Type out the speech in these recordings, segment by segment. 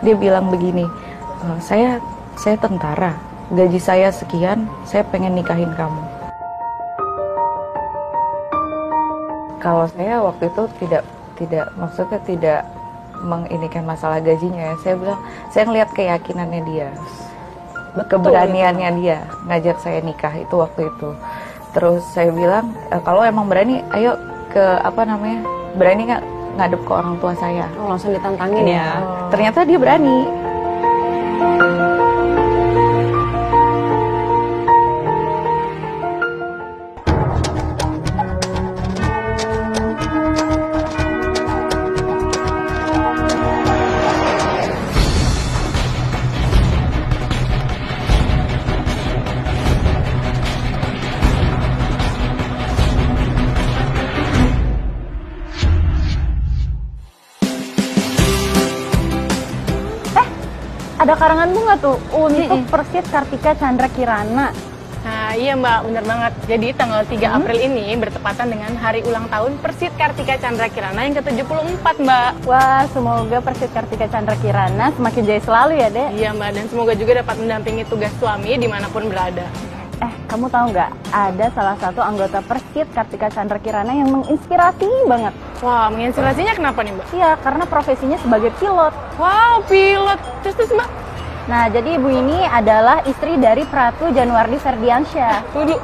Dia bilang begini, saya tentara, gaji saya sekian, saya pengen nikahin kamu. Kalau saya waktu itu maksudnya tidak menginikan masalah gajinya ya. Saya bilang, saya ngelihat keyakinannya dia, keberaniannya dia ngajak saya nikah itu waktu itu. Terus saya bilang, kalau emang berani, ayo ke berani nggak ngadep ke orang tua saya? Oh, langsung ditantangin ya. Ternyata dia berani. Ada karangan bunga tuh untuk Persit Kartika Chandra Kirana. Nah iya Mbak, bener banget. Jadi tanggal 3 April ini bertepatan dengan hari ulang tahun Persit Kartika Chandra Kirana yang ke-74 Mbak. Wah, semoga Persit Kartika Chandra Kirana semakin jaya selalu ya, Dek. Iya Mbak, dan semoga juga dapat mendampingi tugas suami dimanapun berada. Kamu tahu nggak? Ada salah satu anggota Persit Kartika Chandra Kirana yang menginspirasi banget. Wah, menginspirasinya kenapa nih Mbak? Iya, karena profesinya sebagai pilot. Wow, pilot. Terus Mbak? Nah, jadi ibu ini adalah istri dari Pratu Januardi Ferdiansyah. Tunggu,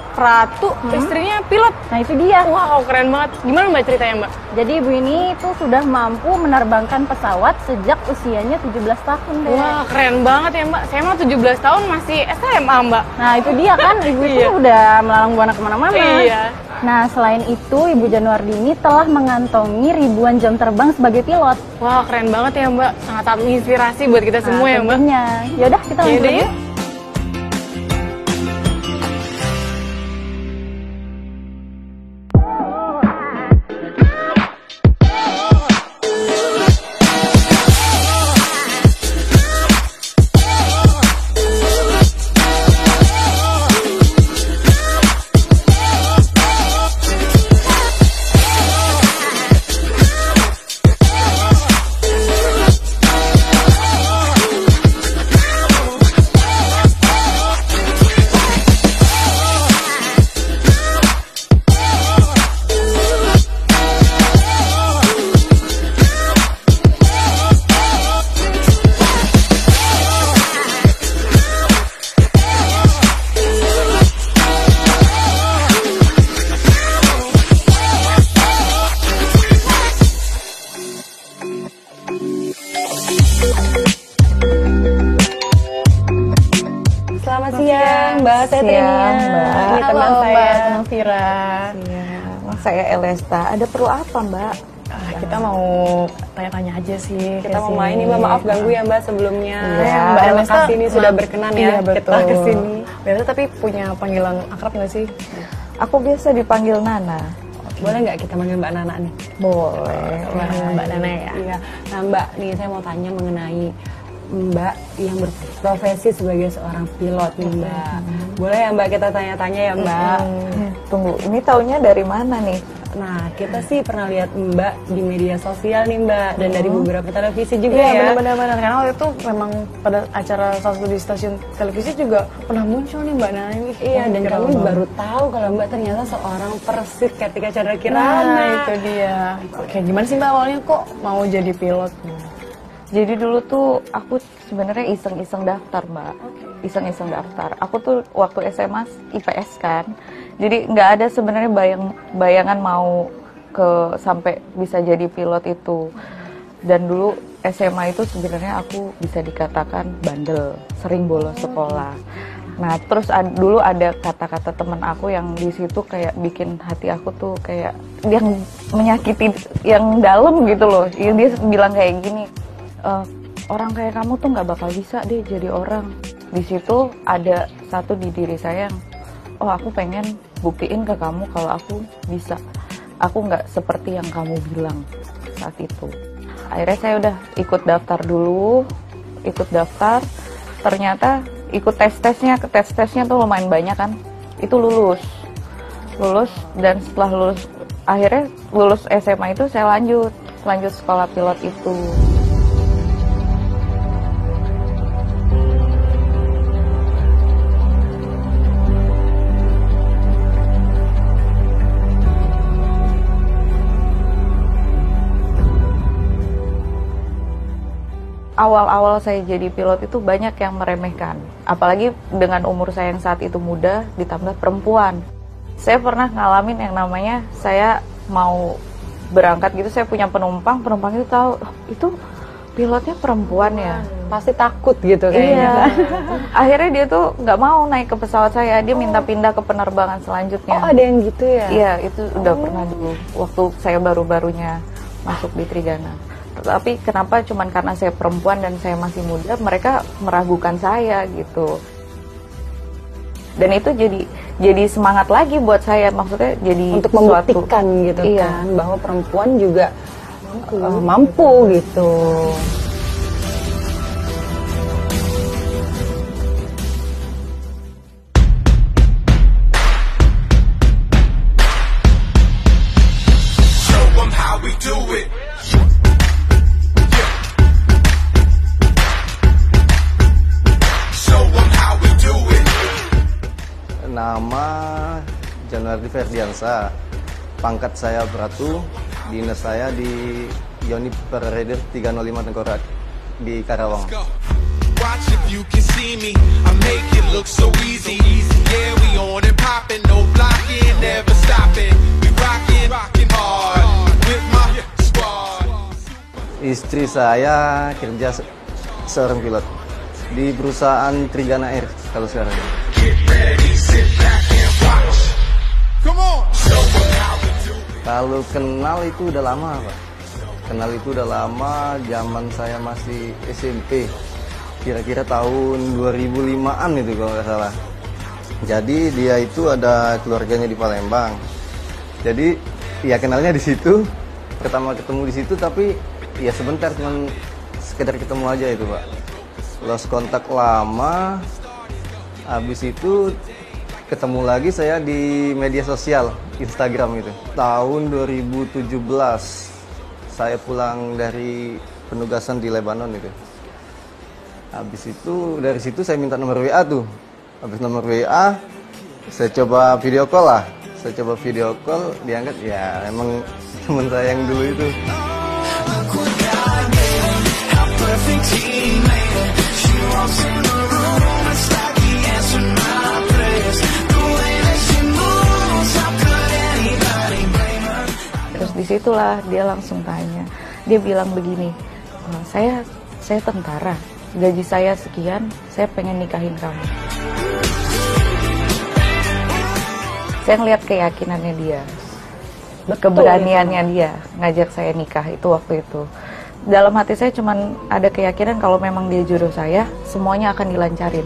Pratu, istrinya pilot? Nah, itu dia. Wow, keren banget. Gimana Mbak ceritanya Mbak? Jadi ibu ini tuh sudah mampu menerbangkan pesawat sejak usianya 17 tahun deh. Wah, keren banget ya Mbak. Saya mah 17 tahun masih SMA Mbak. Nah, itu dia kan, ibu itu udah melalang buana kemana-mana. Iya. Nah, selain itu, Ibu Januardi ini telah mengantongi ribuan jam terbang sebagai pilot. Wah, keren banget ya Mbak. Sangat menginspirasi buat kita semua ya Mbak. Yaudah, kita lanjut ya. Selamat siang, Mbak. Saya Trinia. Ini teman saya, Vira. Saya Elesta. Ada perlu apa, Mbak? Kita mau tanya-tanya aja sih. Kita mau main nih, Mbak. Maaf ganggu ya, Mbak, sebelumnya. Mbak Elesta makasih ini sudah berkenan ya kita kesini. Mbak Elesta tapi punya panggilan akrab nggak sih? Aku biasa dipanggil Nana. Boleh nggak kita manggil Mbak Nana nih? Boleh. Mbak Nana ya? Iya. Nah, Mbak, nih saya mau tanya mengenai Mbak yang berprofesi sebagai seorang pilot nih, Mbak. Boleh ya Mbak kita tanya-tanya ya Mbak? Tunggu, ini taunya dari mana nih? Nah, kita sih pernah lihat Mbak di media sosial nih Mbak, dan dari beberapa televisi juga Iya, ya. benar-benar. Karena waktu itu memang pada acara salah satu di stasiun televisi juga pernah muncul nih Mbak Nana ini. Iya, dan kami baru tahu kalau Mbak ternyata seorang Persit Kartika Chandra Kirana. Nah, itu dia. Kayak gimana sih Mbak awalnya kok mau jadi pilot? Jadi dulu tuh aku sebenarnya iseng-iseng daftar, Mbak. Iseng-iseng daftar. Aku tuh waktu SMA IPS kan. Jadi nggak ada sebenarnya bayangan mau sampai bisa jadi pilot itu. Dan dulu SMA itu sebenarnya aku bisa dikatakan bandel, sering bolos sekolah. Nah, terus dulu ada kata-kata teman aku yang di situ kayak bikin hati aku tuh kayak yang menyakiti yang dalam gitu loh. Yang dia bilang kayak gini, orang kayak kamu tuh nggak bakal bisa deh jadi orang. Di situ ada satu di diri saya yang, oh aku pengen buktiin ke kamu kalau aku bisa. Aku nggak seperti yang kamu bilang saat itu. Akhirnya saya udah ikut daftar dulu, ternyata ikut tes-tesnya tuh lumayan banyak kan. Itu lulus, dan setelah akhirnya lulus SMA itu saya lanjut sekolah pilot itu. awal-awal saya jadi pilot itu banyak yang meremehkan. Apalagi dengan umur saya yang saat itu muda, ditambah perempuan. Saya pernah ngalamin yang namanya saya mau berangkat gitu, saya punya penumpang itu tahu, itu pilotnya perempuan ya. Pasti takut gitu kayaknya. Iya. Akhirnya dia tuh nggak mau naik ke pesawat saya, dia minta pindah ke penerbangan selanjutnya. Oh, ada yang gitu ya? Iya, itu udah pernah dulu, waktu saya baru-barunya masuk di Trigana. Tapi kenapa cuman karena saya perempuan dan saya masih muda, mereka meragukan saya gitu. Dan itu jadi semangat lagi buat saya, maksudnya jadi untuk membuktikan gitu iya, kan bahwa perempuan juga mampu gitu. Nama Januari Ferdiansa, pangkat saya Bratu, dinas saya di Yoni Pararider 305 Tengkorak di Karawang. Watch if you can see me, I make it look so easy. Yeah, we on and popping, no blocking, never stopping. We rocking hard with my squad. Istri saya kerja seorang pilot di perusahaan Trigana Air kalau sekarang. Kalau kenal itu udah lama, Pak. Kenal itu udah lama, zaman saya masih SMP. Kira-kira tahun 2005-an itu kalau nggak salah. Jadi dia itu ada keluarganya di Palembang. Jadi ya kenalnya di situ. Pertama ketemu di situ, tapi ya sebentar, cuman sekedar ketemu aja itu, Pak. Lost kontak lama. Habis itu ketemu lagi saya di media sosial, Instagram itu. Tahun 2017 saya pulang dari penugasan di Lebanon itu. Habis itu dari situ saya minta nomor WA tuh. Habis nomor WA saya coba video call lah. Saya coba video call, diangkat, ya emang teman saya yang dulu itu. Terus disitulah dia langsung tanya, dia bilang begini, saya tentara, gaji saya sekian, saya pengen nikahin kamu. Saya ngeliat keyakinannya dia, keberaniannya dia ngajak saya nikah itu waktu itu. Dalam hati saya cuman ada keyakinan kalau memang dia jodoh saya, semuanya akan dilancarin.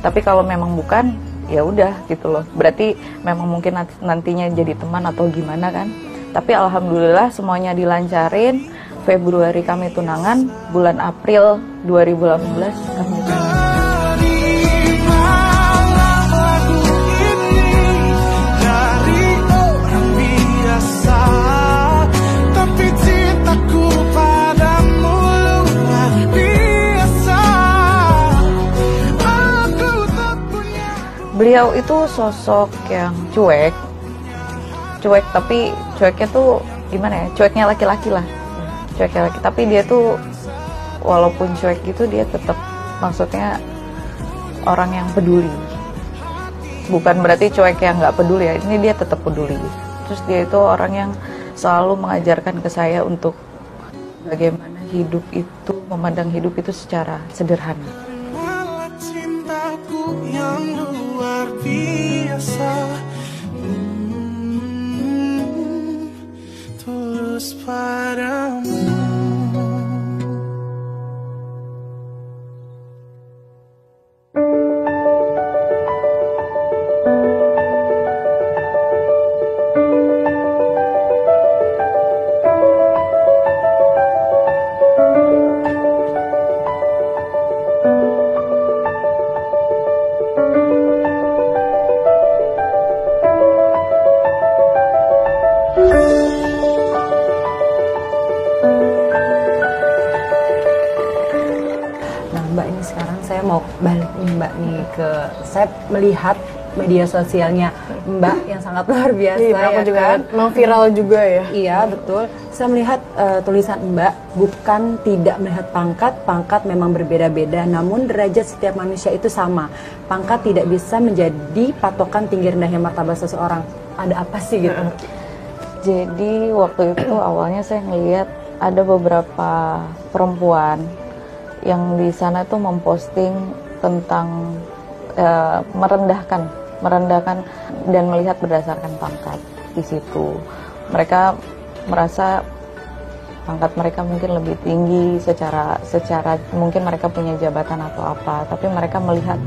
Tapi kalau memang bukan, ya udah gitu loh. Berarti memang mungkin nantinya jadi teman atau gimana kan. Tapi alhamdulillah semuanya dilancarin. Februari kami tunangan, bulan April 2018 kami tunangan. Beliau itu sosok yang cuek tapi cueknya tuh gimana ya, cueknya laki-laki lah, cueknya laki, tapi dia tuh walaupun cuek gitu dia tetap, maksudnya orang yang peduli, bukan berarti cuek yang nggak peduli ya, ini dia tetap peduli. Terus dia itu orang yang selalu mengajarkan ke saya untuk bagaimana hidup itu, memandang hidup itu secara sederhana. Yang luar biasa, tulus padamu. Mbak, ini sekarang saya mau balik nih Mbak nih ke, saya melihat media sosialnya Mbak yang sangat luar biasa. Iya, aku ya juga kan? mau viral juga ya. Iya betul. Saya melihat tulisan Mbak bukan tidak melihat pangkat, pangkat memang berbeda-beda, namun derajat setiap manusia itu sama. Pangkat tidak bisa menjadi patokan tinggi rendahnya martabat seseorang. Ada apa sih gitu? Jadi waktu itu awalnya saya ngelihat ada beberapa perempuan yang di sana tuh memposting tentang merendahkan dan melihat berdasarkan pangkat di situ. Mereka merasa pangkat mereka mungkin lebih tinggi secara mungkin mereka punya jabatan atau apa, tapi mereka melihat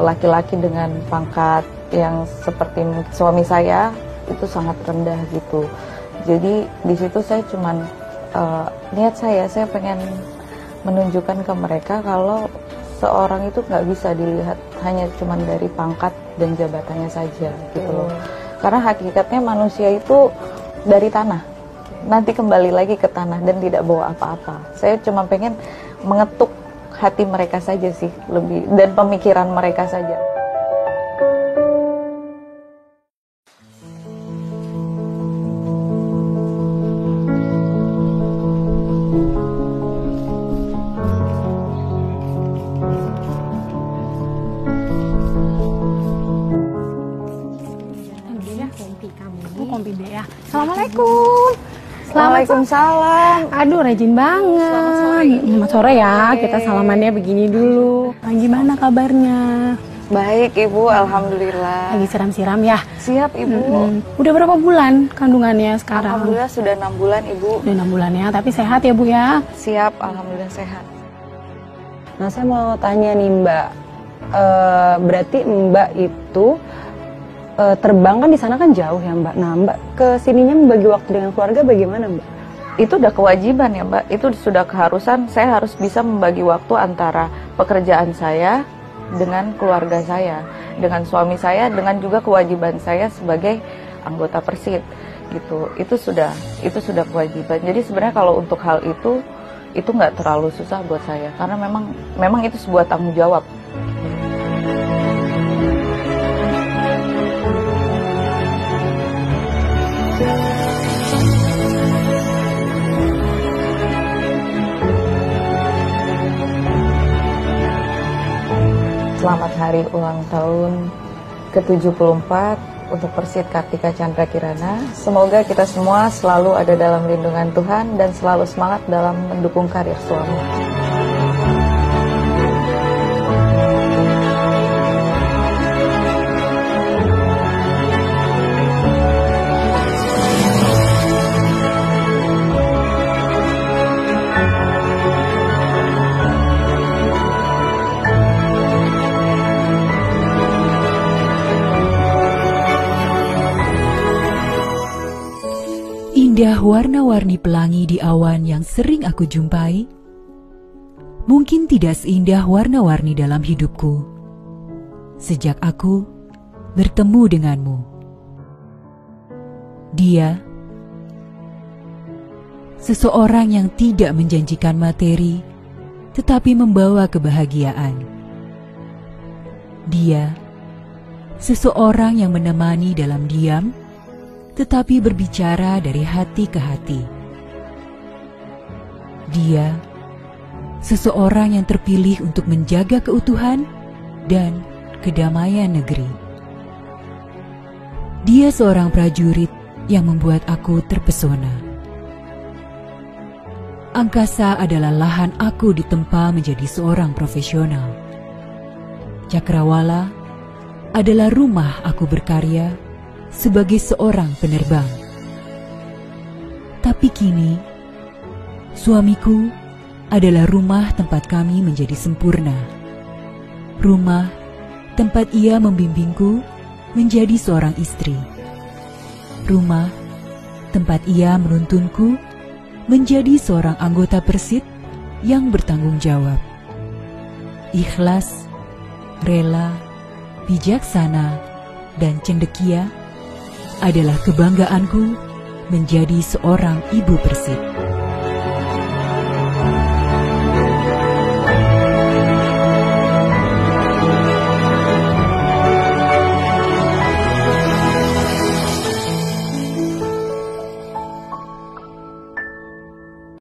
laki-laki dengan pangkat yang seperti suami saya itu sangat rendah gitu. Jadi di situ saya cuman niat saya pengen menunjukkan ke mereka kalau seorang itu nggak bisa dilihat hanya cuman dari pangkat dan jabatannya saja gitu loh. Karena hakikatnya manusia itu dari tanah, nanti kembali lagi ke tanah dan tidak bawa apa-apa. Saya cuma pengen mengetuk hati mereka saja sih, lebih, dan pemikiran mereka saja. Assalamualaikum. Waalaikumsalam. Aduh, rajin banget. Selamat sore ya. Kita salamannya begini dulu. Gimana kabarnya? Baik Ibu, alhamdulillah. Lagi siram-siram ya? Siap Ibu. Udah berapa bulan kandungannya sekarang? Alhamdulillah sudah 6 bulan Ibu. Udah 6 bulan ya, tapi sehat ya Bu ya? Siap, alhamdulillah sehat. Nah saya mau tanya nih Mbak, berarti Mbak itu terbang kan di sana kan jauh ya Mbak. Nah Mbak kesininya membagi waktu dengan keluarga bagaimana Mbak? Itu udah kewajiban ya Mbak, itu sudah keharusan. Saya harus bisa membagi waktu antara pekerjaan saya dengan keluarga saya, dengan suami saya, dengan juga kewajiban saya sebagai anggota Persit gitu. Itu sudah kewajiban. Jadi sebenarnya kalau untuk hal itu nggak terlalu susah buat saya, karena memang itu sebuah tanggung jawab. Selamat hari ulang tahun ke-74 untuk Persit Kartika Chandra Kirana. Semoga kita semua selalu ada dalam lindungan Tuhan dan selalu semangat dalam mendukung karir suami. Indah warna-warni pelangi di awan yang sering aku jumpai, mungkin tidak seindah warna-warni dalam hidupku sejak aku bertemu denganmu. Dia, seseorang yang tidak menjanjikan materi, tetapi membawa kebahagiaan. Dia, seseorang yang menemani dalam diam, tetapi berbicara dari hati ke hati. Dia, seseorang yang terpilih untuk menjaga keutuhan dan kedamaian negeri. Dia seorang prajurit yang membuat aku terpesona. Angkasa adalah lahan aku ditempa menjadi seorang profesional. Cakrawala adalah rumah aku berkarya sebagai seorang penerbang. Tapi kini, suamiku adalah rumah tempat kami menjadi sempurna. Rumah tempat ia membimbingku menjadi seorang istri. Rumah tempat ia menuntunku menjadi seorang anggota Persit yang bertanggung jawab. Ikhlas, rela, bijaksana, dan cendekia adalah kebanggaanku menjadi seorang ibu Persit.